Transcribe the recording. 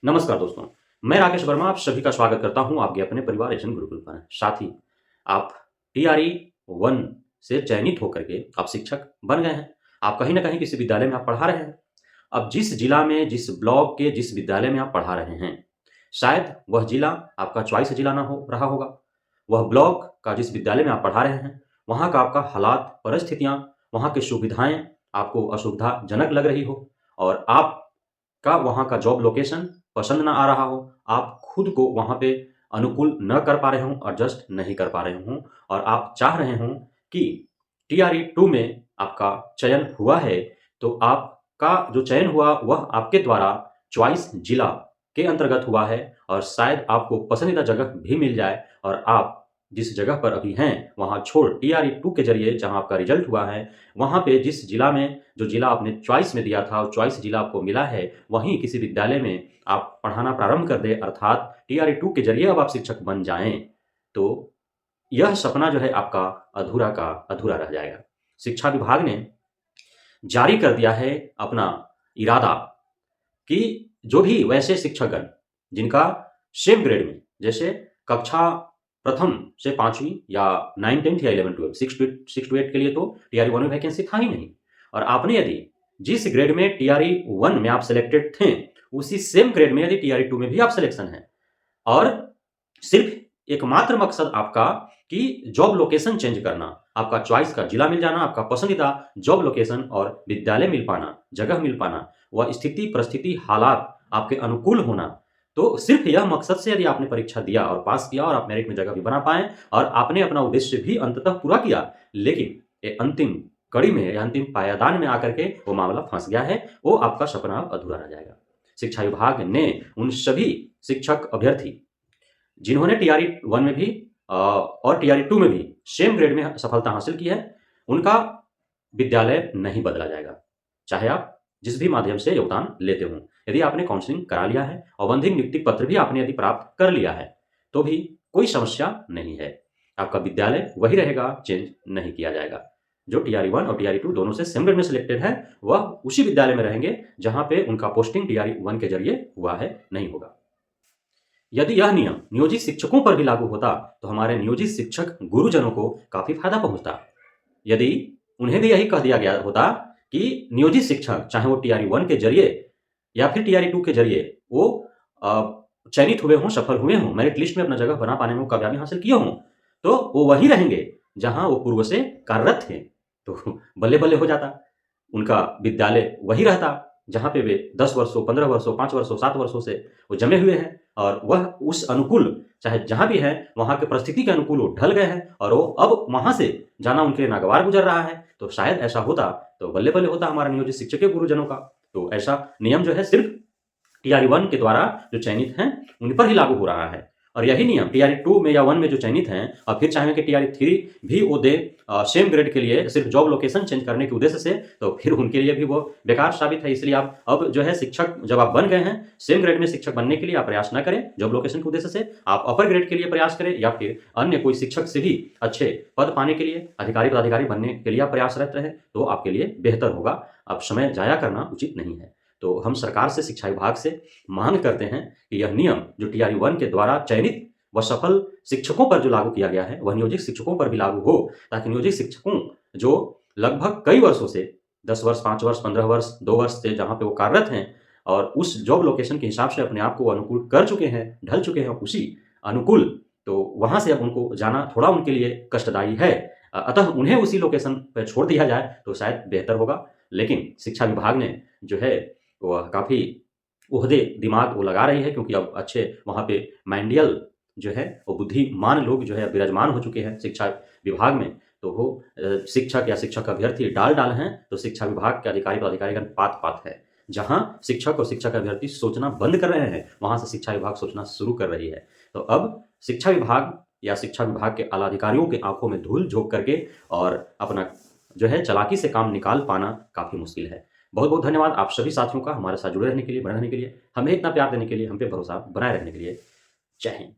नमस्कार दोस्तों, मैं राकेश वर्मा आप सभी का स्वागत करता हूं आपके अपने परिवार एशियन गुरुकुल पर। साथ ही आप टीआरई 1 से चयनित होकर के आप शिक्षक बन गए हैं। आप कहीं न कहीं किसी विद्यालय में आप पढ़ा रहे हैं। अब जिस जिला में, जिस ब्लॉक के जिस विद्यालय में आप पढ़ा रहे हैं, शायद वह जिला आपका चॉइस जिला ना हो रहा होगा। वह ब्लॉक का जिस विद्यालय में आप पढ़ा रहे हैं, वहाँ का आपका हालात, परिस्थितियाँ, वहाँ की सुविधाएँ आपको असुविधाजनक लग रही हो और आपका वहाँ का जॉब लोकेशन पसंद ना आ रहा हो, आप खुद को वहाँ पे अनुकूल न कर पा रहे हों, एडजस्ट नहीं कर पा रहे हों और आप चाह रहे हों कि टीआरई 2 में आपका चयन हुआ है, तो आपका जो चयन हुआ वह आपके द्वारा चॉइस जिला के अंतर्गत हुआ है और शायद आपको पसंदीदा जगह भी मिल जाए और आप जिस जगह पर अभी हैं, वहाँ छोड़ टीआरई 2 के ज़रिए जहाँ आपका रिज़ल्ट हुआ है, वहाँ पे जिस जिला में जो जिला आपने चॉइस में दिया था और चॉइस जिला आपको मिला है, वहीं किसी विद्यालय में आप पढ़ाना प्रारंभ कर दें अर्थात टीआरई 2 के ज़रिए अब आप शिक्षक बन जाएँ, तो यह सपना जो है आपका अधूरा का अधूरा रह जाएगा। शिक्षा विभाग ने जारी कर दिया है अपना इरादा कि जो भी वैसे शिक्षकगण जिनका सेम ग्रेड में जैसे कक्षा प्रथम से 5वीं या 9, 10th या 11, 12 6 टू 8 के लिए तो टीआरई 1 में वैकेंसी था ही नहीं और आपने यदि जिस ग्रेड में टीआरई 1 में आप सिलेक्टेड थे, उसी सेम ग्रेड में यदि टीआरई 2 में भी आप सिलेक्शन हैं और सिर्फ एकमात्र मकसद आपका कि जॉब लोकेशन चेंज करना, आपका चॉइस का जिला मिल जाना, आपका पसंदीदा जॉब लोकेशन और विद्यालय मिल पाना, जगह मिल पाना, वह स्थिति, परिस्थिति, हालात आपके अनुकूल होना। तो सिर्फ यह मकसद से यदि आपने परीक्षा दिया और पास किया और आप मेरिट में जगह भी बना पाएँ और आपने अपना उद्देश्य भी अंततः पूरा किया, लेकिन ये अंतिम कड़ी में या अंतिम पायदान में आकर के वो मामला फँस गया है, वो आपका सपना अब अधूरा रह जाएगा। शिक्षा विभाग ने उन सभी शिक्षक अभ्यर्थी जिन्होंने टीआरई 1 में भी और टीआरई 2 में भी सेम ग्रेड में सफलता हासिल की है, उनका विद्यालय नहीं बदला जाएगा। चाहे आप जिस भी माध्यम से योगदान लेते हों। यदि आपने काउंसलिंग करा लिया है, औपबंधिक नियुक्ति पत्र भी आपने यदि प्राप्त कर लिया है, तो भी कोई समस्या नहीं है। आपका विद्यालय वही रहेगा, चेंज नहीं किया जाएगा। जो टीआरई 1 और टीआरई 2 दोनों से सेम ग्रेड में सिलेक्टेड है, वह उसी विद्यालय में रहेंगे, जहाँ पे उनका पोस्टिंग टीआरई 1 के ज़रिए हुआ है, नहीं होगा। यदि यह नियम नियोजित शिक्षकों पर भी लागू होता, तो हमारे नियोजित शिक्षक गुरुजनों को काफ़ी फायदा पहुँचता। यदि उन्हें भी यही कह दिया गया होता कि नियोजित शिक्षक, चाहे वो टीआरई 1 के ज़रिए या फिर टीआरई 2 के ज़रिए वो चयनित हुए हों, सफल हुए हों, मेरिट लिस्ट में अपना जगह बना पाने में वो कामयाबी हासिल किए हों, तो वो वहीं रहेंगे, जहाँ वो पूर्व से कार्यरत थे। तो बल्ले-बल्ले हो जाता। उनका विद्यालय वही रहता, जहाँ पे वे 10 वर्षों, 15 वर्षों, 5 वर्षों, 7 वर्षों से वो जमे हुए हैं और वह उस अनुकूल, चाहे जहाँ भी हैं, वहाँ के परिस्थिति के अनुकूल वो ढल गए हैं और वो अब वहाँ से जाना उनके लिए नागवार गुज़र रहा है। तो शायद ऐसा होता, तो बल्ले-बल्ले होता हमारा नियोजित शिक्षक के गुरुजनों का। तो ऐसा नियम जो है सिर्फ टीआरई 1 के द्वारा जो चयनित हैं, उन पर ही लागू हो रहा है और यही नियम टीआरई 2 में या 1 में जो चयनित हैं और फिर चाहेंगे कि टीआरई 3 भी वो दें सेम ग्रेड के लिए सिर्फ जॉब लोकेशन चेंज करने के उद्देश्य से, तो फिर उनके लिए भी वो बेकार साबित है। इसलिए आप अब जो है शिक्षक जब आप बन गए हैं, सेम ग्रेड में शिक्षक बनने के लिए आप प्रयास न करें जॉब लोकेशन के उद्देश्य से, आप अपर ग्रेड के लिए प्रयास करें या फिर अन्य कोई शिक्षक से भी अच्छे पद पाने के लिए, अधिकारी पदाधिकारी बनने के लिए आप प्रयासरत रहें, तो आपके लिए बेहतर होगा। अब समय जाया करना उचित नहीं है। तो हम सरकार से, शिक्षा विभाग से मांग करते हैं कि यह नियम जो टीआरई 1 के द्वारा चयनित व सफल शिक्षकों पर जो लागू किया गया है, वह नियोजित शिक्षकों पर भी लागू हो, ताकि नियोजित शिक्षकों जो लगभग कई वर्षों से 10 वर्ष, 5 वर्ष, 15 वर्ष, 2 वर्ष से जहाँ पे वो कार्यरत हैं और उस जॉब लोकेशन के हिसाब से अपने आप को अनुकूल कर चुके हैं, ढल चुके हैं उसी अनुकूल, तो वहाँ से अब उनको जाना थोड़ा उनके लिए कष्टदायी है। अतः उन्हें उसी लोकेशन पे छोड़ दिया जाए तो शायद बेहतर होगा। लेकिन शिक्षा विभाग ने जो है वह काफ़ी ओहदे दिमाग वो लगा रही है, क्योंकि अब अच्छे वहाँ पे माइंडियल जो है वो बुद्धिमान लोग जो है विराजमान हो चुके हैं शिक्षा विभाग में। तो वो शिक्षक या शिक्षक अभ्यर्थी डाल-डाल हैं, तो शिक्षा विभाग के अधिकारी पदाधिकारीगण पात-पात है। जहाँ शिक्षक और शिक्षक अभ्यर्थी सोचना बंद कर रहे हैं, वहाँ से शिक्षा विभाग सोचना शुरू कर रही है। तो अब शिक्षा विभाग या शिक्षा विभाग के आला अधिकारियों की आँखों में धूल झोंक करके और अपना जो है चालाकी से काम निकाल पाना काफ़ी मुश्किल है। बहुत-बहुत धन्यवाद आप सभी साथियों का हमारे साथ जुड़े रहने के लिए, बने रहने के लिए, हमें इतना प्यार देने के लिए, हम पे भरोसा बनाए रखने के लिए। जय हिंद।